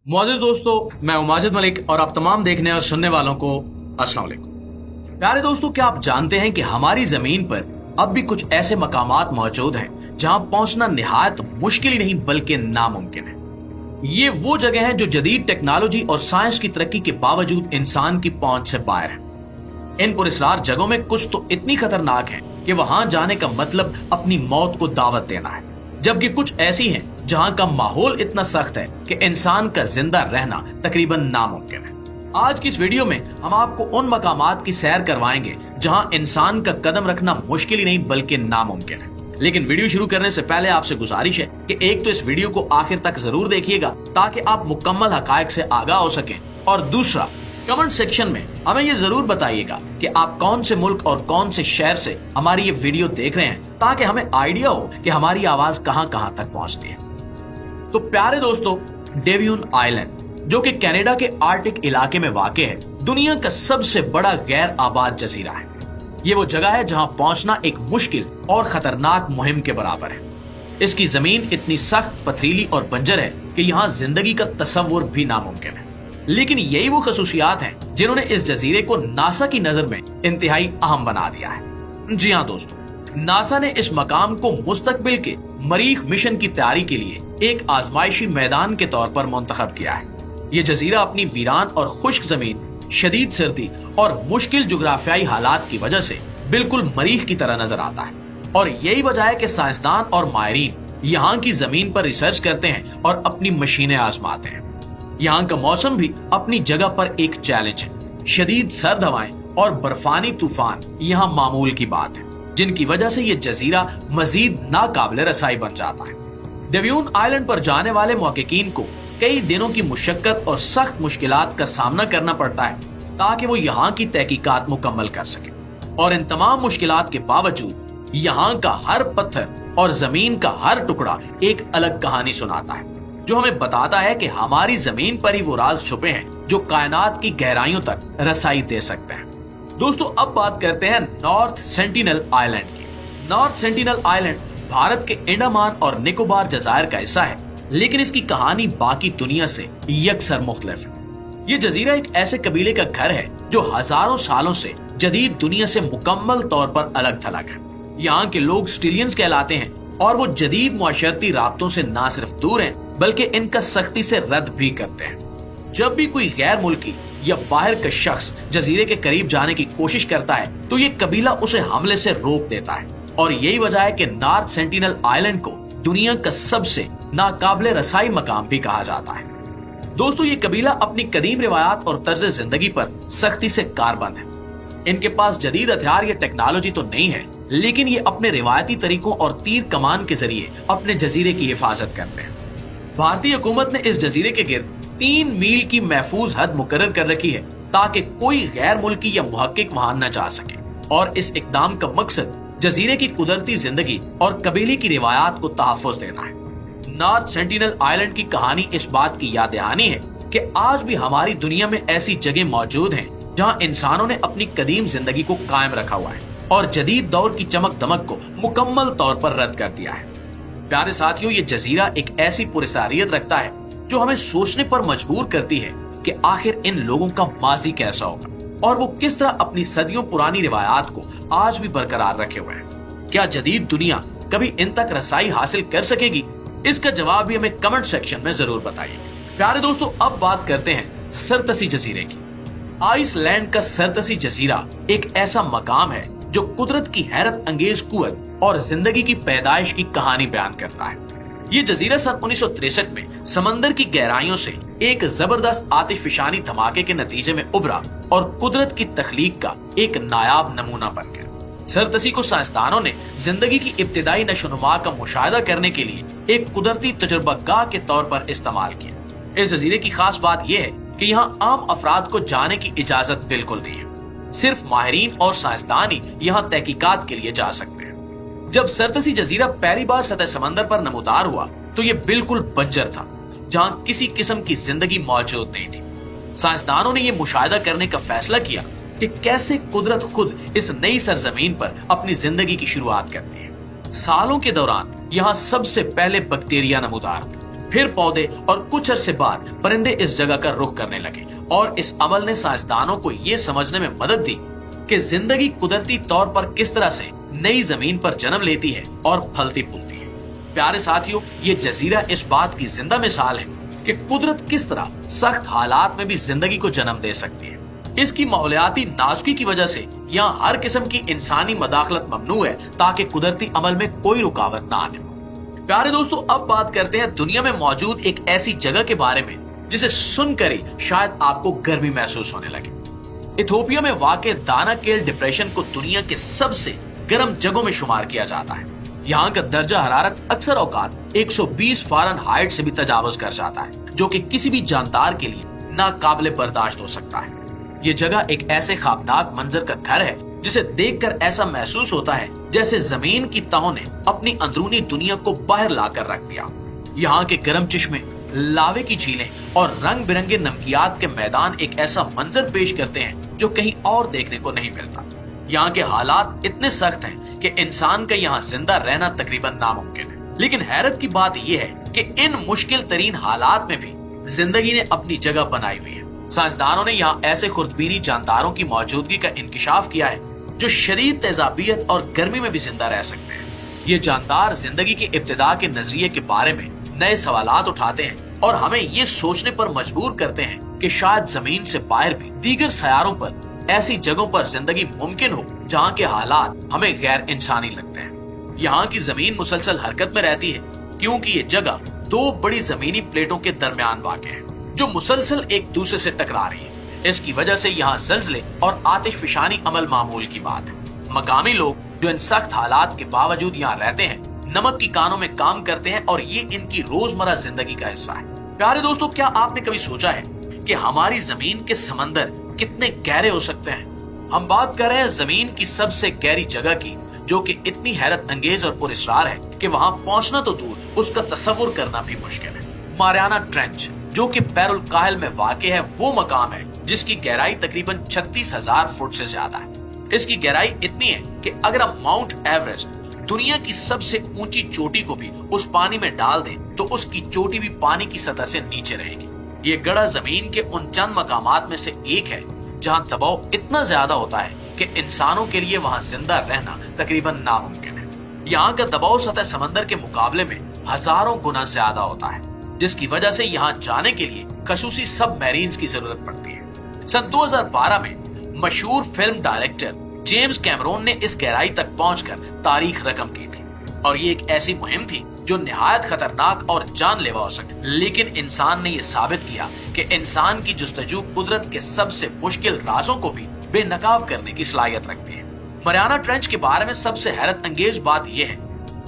मुआज़िज़ दोस्तों, मैं हूं माजिद मलिक और आप तमाम देखने और सुनने वालों को अस्सलाम वालेकुम। प्यारे दोस्तों, क्या आप जानते हैं कि हमारी जमीन पर अब भी कुछ ऐसे मकामात मौजूद हैं जहां पहुंचना निहायत मुश्किल ही नहीं बल्कि नामुमकिन है। ये वो जगह है जो जदीद टेक्नोलॉजी और साइंस की तरक्की के बावजूद इंसान की पहुंच से बाहर है। इन पुरस्कार जगहों में कुछ तो इतनी खतरनाक हैं कि वहां जाने का मतलब अपनी मौत को दावत देना है, जबकि कुछ ऐसी हैं जहां का माहौल इतना सख्त है कि इंसान का जिंदा रहना तकरीबन नामुमकिन है। आज की इस वीडियो में हम आपको उन मकामात की सैर करवाएंगे जहां इंसान का कदम रखना मुश्किल ही नहीं बल्कि नामुमकिन है। लेकिन वीडियो शुरू करने से पहले आपसे गुजारिश है कि एक तो इस वीडियो को आखिर तक जरूर देखिएगा ताकि आप मुकम्मल हकायक से आगाह हो सकें, और दूसरा, कमेंट सेक्शन में हमें ये जरूर बताइएगा कि आप कौन से मुल्क और कौन से शहर से हमारी ये वीडियो देख रहे हैं, ताकि हमें आइडिया हो कि हमारी आवाज कहां कहां तक पहुंचती है। तो प्यारे दोस्तों, डेवियन आइलैंड जो कि कनाडा के आर्टिक इलाके में वाक़ है, दुनिया का सबसे बड़ा गैर आबाद जजीरा है। ये वो जगह है जहां पहुंचना एक मुश्किल और खतरनाक मुहिम के बराबर है। इसकी जमीन इतनी सख्त, पथरीली और बंजर है कि यहाँ जिंदगी का तसव्वुर भी नामुमकिन है। लेकिन यही वो खसूसियात हैं जिन्होंने इस जजीरे को नासा की नजर में इंतहाई अहम बना दिया है। जी हाँ दोस्तों, नासा ने इस मकाम को मुस्तकबिल के मरीख मिशन की तैयारी के लिए एक आजमाइशी मैदान के तौर पर मुंतखब किया है। ये जजीरा अपनी वीरान और खुश्क जमीन, शदीद सर्दी और मुश्किल जुग्राफियाई हालात की वजह से बिल्कुल मरीख की तरह नजर आता है, और यही वजह है कि साइंसदान और माहिरीन यहाँ की जमीन पर रिसर्च करते हैं और अपनी मशीनें आजमाते हैं। यहाँ का मौसम भी अपनी जगह पर एक चैलेंज है। शदीद सर्द हवाएं और बर्फानी तूफान यहाँ मामूल की बात है, जिनकी वजह से ये जजीरा मजीद नाकाबिले रसाई बन जाता है। डेवियन आइलैंड पर जाने वाले मुहक्किकीन को कई दिनों की मुशक्कत और सख्त मुश्किलात का सामना करना पड़ता है ताकि वो यहाँ की तहकीकात मुकम्मल कर सके। और इन तमाम मुश्किलात के बावजूद यहाँ का हर पत्थर और जमीन का हर टुकड़ा एक अलग कहानी सुनाता है, जो हमें बताता है कि हमारी जमीन पर ही वो राज छुपे हैं जो कायनात की गहराइयों तक रसाई दे सकते हैं। दोस्तों, अब बात करते हैं नॉर्थ सेंटिनल आइलैंड की। नॉर्थ सेंटिनल आइलैंड भारत के अंडमान और निकोबार जजायर का हिस्सा है, लेकिन इसकी कहानी बाकी दुनिया से यकसर मुख्तलिफ है। ये जजीरा एक ऐसे कबीले का घर है जो हजारों सालों से जदीद दुनिया से मुकम्मल तौर पर अलग थलग है। यहाँ के लोग स्टिलियंस कहलाते हैं, और वो जदीद मुआशरती राब्तों से न सिर्फ दूर हैं बल्कि इनका सख्ती से रद्द भी करते हैं। जब भी कोई गैर मुल्की या बाहर का शख्स जजीरे के करीब जाने की कोशिश करता है तो ये कबीला उसे हमले से रोक देता है, और यही वजह है कि नॉर्थ सेंटिनल आइलैंड को दुनिया का सबसे नाकाबिले रसाई मकाम भी कहा जाता है। दोस्तों, ये कबीला अपनी कदीम रिवायात और तर्ज जिंदगी पर सख्ती से कारबंद है। इनके पास जदीद हथियार या टेक्नोलॉजी तो नहीं है, लेकिन ये अपने रिवायती तरीकों और तीर कमान के जरिए अपने जजीरे की हिफाजत करते हैं। भारतीय हुकूमत ने इस जजीरे के गिर्द 3 मील की महफूज हद मुकर्रर कर रखी है ताकि कोई गैर मुल्की या मुहक्किक वहां न जा सके, और इस इकदाम का मकसद जजीरे की कुदरती जिंदगी और कबीले की रिवायात को तहफ़्फ़ुज़ देना है। नॉर्थ सेंटिनल आइलैंड की कहानी इस बात की याद दहानी है कि आज भी हमारी दुनिया में ऐसी जगह मौजूद हैं जहां इंसानों ने अपनी कदीम जिंदगी को कायम रखा हुआ है और जदीद दौर की चमक दमक को मुकम्मल तौर पर रद्द कर दिया है। प्यारे साथियों, ये जजीरा एक ऐसी पुरसारियत रखता है जो हमें सोचने पर मजबूर करती है कि आखिर इन लोगों का माजी कैसा होगा और वो किस तरह अपनी सदियों पुरानी रिवायात को आज भी बरकरार रखे हुए हैं। क्या जदीद दुनिया कभी इन तक रसाई हासिल कर सकेगी? इसका जवाब भी हमें कमेंट सेक्शन में जरूर बताइए। प्यारे दोस्तों, अब बात करते हैं सरतसी जजीरे की। आइसलैंड का सरतसी जजीरा एक ऐसा मकाम है जो कुदरत की हैरत अंगेज कुव्वत और जिंदगी की पैदाइश की कहानी बयान करता है। ये जजीरा सन 1963 में समंदर की गहराइयों से एक जबरदस्त आतिशफशानी धमाके के नतीजे में उभरा और कुदरत की तख्लीक का एक नायाब नमूना बन गया। सरतसी को साइंसदानों ने जिंदगी की इब्तिदाई नशोनुमा का मुशाहिदा करने के लिए एक कुदरती तजुर्बागाह के तौर पर इस्तेमाल किया। इस जजीरे की खास बात यह है कि यहाँ आम अफराद को जाने की इजाजत बिल्कुल नहीं है। सिर्फ माहिरीन और साइंसदान ही यहाँ तहकीकात के लिए जा सकते हैं। जब सरतसी जजीरा पहली बार सतह समंदर पर नमूदार हुआ तो ये बिल्कुल बंजर था, जहाँ किसी किस्म की जिंदगी मौजूद नहीं थी। साइंसदानों ने यह मुशाहिदा करने का फैसला किया कि कैसे कुदरत खुद इस नई सरजमीन पर अपनी जिंदगी की शुरुआत करती है। सालों के दौरान यहाँ सबसे पहले बैक्टीरिया नमूदार हुए, फिर पौधे और कुछ अरसे बाद परिंदे इस जगह का रुख करने लगे और इस अमल ने साइंसदानों को ये समझने में मदद दी कि जिंदगी कुदरती तौर पर किस तरह से नई जमीन पर जन्म लेती है और फलती फूलती है। प्यारे साथियों, ये जजीरा इस बात की जिंदा मिसाल है कि कुदरत किस तरह सख्त हालात में भी जिंदगी को जन्म दे सकती है। इसकी माहौलियाती नाजुकी की वजह से यहाँ हर किस्म की इंसानी मदाखलत ममनू है ताकि कुदरती अमल में कोई रुकावट न आने। प्यारे दोस्तों, अब बात करते हैं दुनिया में मौजूद एक ऐसी जगह के बारे में जिसे सुनकर ही शायद आपको गर्मी महसूस होने लगे। इथियोपिया में वाक़े दानाकेल डिप्रेशन को दुनिया के सबसे गर्म जगहों में शुमार किया जाता है। यहाँ का दर्जा हरारत अक्सर औकात 120 फ़ारेनहाइट से भी तजावुज कर जाता है, जो कि किसी भी जानदार के लिए नाकाबिले बर्दाश्त हो सकता है। ये जगह एक ऐसे खौफनाक मंजर का घर है जिसे देखकर ऐसा महसूस होता है जैसे जमीन की तहों ने अपनी अंदरूनी दुनिया को बाहर लाकर रख दिया। यहाँ के गर्म चश्मे, लावे की झीलें और रंग बिरंगे नमकियात के मैदान एक ऐसा मंजर पेश करते हैं जो कहीं और देखने को नहीं मिलता। यहाँ के हालात इतने सख्त हैं कि इंसान का यहाँ जिंदा रहना तकरीबन नामुमकिन है। लेकिन हैरत की बात यह है कि इन मुश्किल तरीन हालात में भी जिंदगी ने अपनी जगह बनाई हुई है। साइंसदानों ने यहाँ ऐसे खुर्दबीनी जानदारों की मौजूदगी का इंकिशाफ किया है जो शदीद तेजाबियत और गर्मी में भी जिंदा रह सकते हैं। ये जानदार जिंदगी के इब्तिदा के नजरिए के बारे में नए सवालात उठाते हैं और हमें ये सोचने पर मजबूर करते हैं कि शायद जमीन से बाहर भी दीगर सयारों पर ऐसी जगहों पर जिंदगी मुमकिन हो जहाँ के हालात हमें गैर इंसानी लगते हैं। यहाँ की जमीन मुसलसल हरकत में रहती है क्योंकि ये जगह दो बड़ी जमीनी प्लेटों के दरमियान वाक़ है जो मुसलसल एक दूसरे से टकरा रही है। इसकी वजह से यहाँ ज़ल्ज़ले और आतिशफशानी अमल मामूल की बात है। मकामी लोग जो इन सख्त हालात के बावजूद यहाँ रहते हैं, नमक की कानों में काम करते हैं और ये इनकी रोजमर्रा जिंदगी का हिस्सा है। प्यारे दोस्तों, क्या आपने कभी सोचा है कि हमारी जमीन के समंदर कितने गहरे हो सकते हैं? हम बात कर रहे हैं जमीन की सबसे गहरी जगह की, जो कि इतनी हैरत अंगेज और पुरस्कार है कि वहाँ पहुँचना तो दूर, उसका तस्वुर करना भी मुश्किल है। मारियाना ट्रेंच, जो कि बैरुल काहिल में वाक़ है, वो मकाम है जिसकी गहराई तकरीबन 36,000 फुट से ज्यादा है। इसकी गहराई इतनी है कि अगर हम माउंट एवरेस्ट, दुनिया की सबसे ऊंची चोटी को भी उस पानी में डाल दें तो उसकी चोटी भी पानी की सतह से नीचे रहेगी। ये गड़ा जमीन के उन चंद मकामात में से एक है जहाँ दबाव इतना ज्यादा होता है कि इंसानों के लिए वहाँ जिंदा रहना तकरीबन नामुमकिन है। यहाँ का दबाव सतह समंदर के मुकाबले में हजारों गुना ज्यादा होता है, जिसकी वजह से यहाँ जाने के लिए खसूसी सबमरीन्स की जरूरत पड़ती है। सन 2012 में मशहूर फिल्म डायरेक्टर जेम्स कैमरून ने इस गहराई तक पहुंचकर तारीख रकम की थी और ये एक ऐसी मुहिम थी जो निहायत खतरनाक और जानलेवा हो सकती, लेकिन इंसान ने ये साबित किया कि इंसान की जुस्तजू कुदरत के सबसे मुश्किल राजों को भी बेनकाब करने की सलाहियत रखती है। मारियाना ट्रेंच के बारे में सबसे हैरत अंगेज बात यह है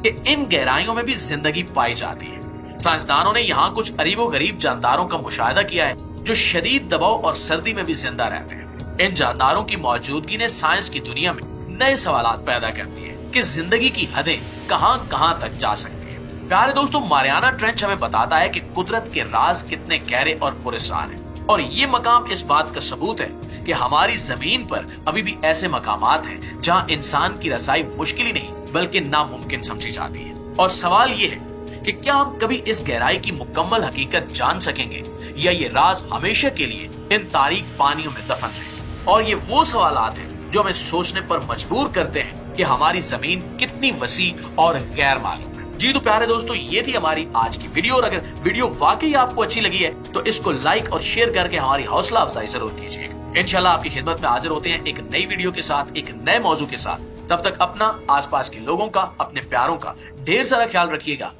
कि इन गहराइयों में भी जिंदगी पाई जाती है। साइंसदानों ने यहाँ कुछ अरीबो गरीब जानदारों का मुशाहिदा किया है जो शदीद दबाव और सर्दी में भी जिंदा रहते हैं। इन जानदारों की मौजूदगी ने साइंस की दुनिया में नए सवालात पैदा कर दिए कि जिंदगी की हदें कहां तक जा सकती है। प्यारे दोस्तों, मारियाना ट्रेंच हमें बताता है कि कुदरत के राज कितने गहरे और पुरस्कार हैं और ये मकाम इस बात का सबूत है कि हमारी जमीन पर अभी भी ऐसे मकामात हैं जहां इंसान की रसाई मुश्किल ही नहीं बल्कि नामुमकिन समझी जाती है। और सवाल ये है कि क्या हम कभी इस गहराई की मुकम्मल हकीकत जान सकेंगे या ये राज हमेशा के लिए इन तारीक पानियों में दफन रहे? और ये वो सवालात हैं जो हमें सोचने पर मजबूर करते हैं कि हमारी जमीन कितनी वसी और गैर मालूम है। जी तो प्यारे दोस्तों, ये थी हमारी आज की वीडियो और अगर वीडियो वाकई आपको अच्छी लगी है तो इसको लाइक और शेयर करके हमारी हौसला अफजाई जरूर कीजिएगा। इंशाल्लाह आपकी खिदमत में हाजिर होते हैं एक नई वीडियो के साथ, एक नए मौजू के साथ। तब तक अपना, आसपास के लोगों का, अपने प्यारों का ढेर सारा ख्याल रखिएगा।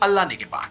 अल्लाह ने के बाद।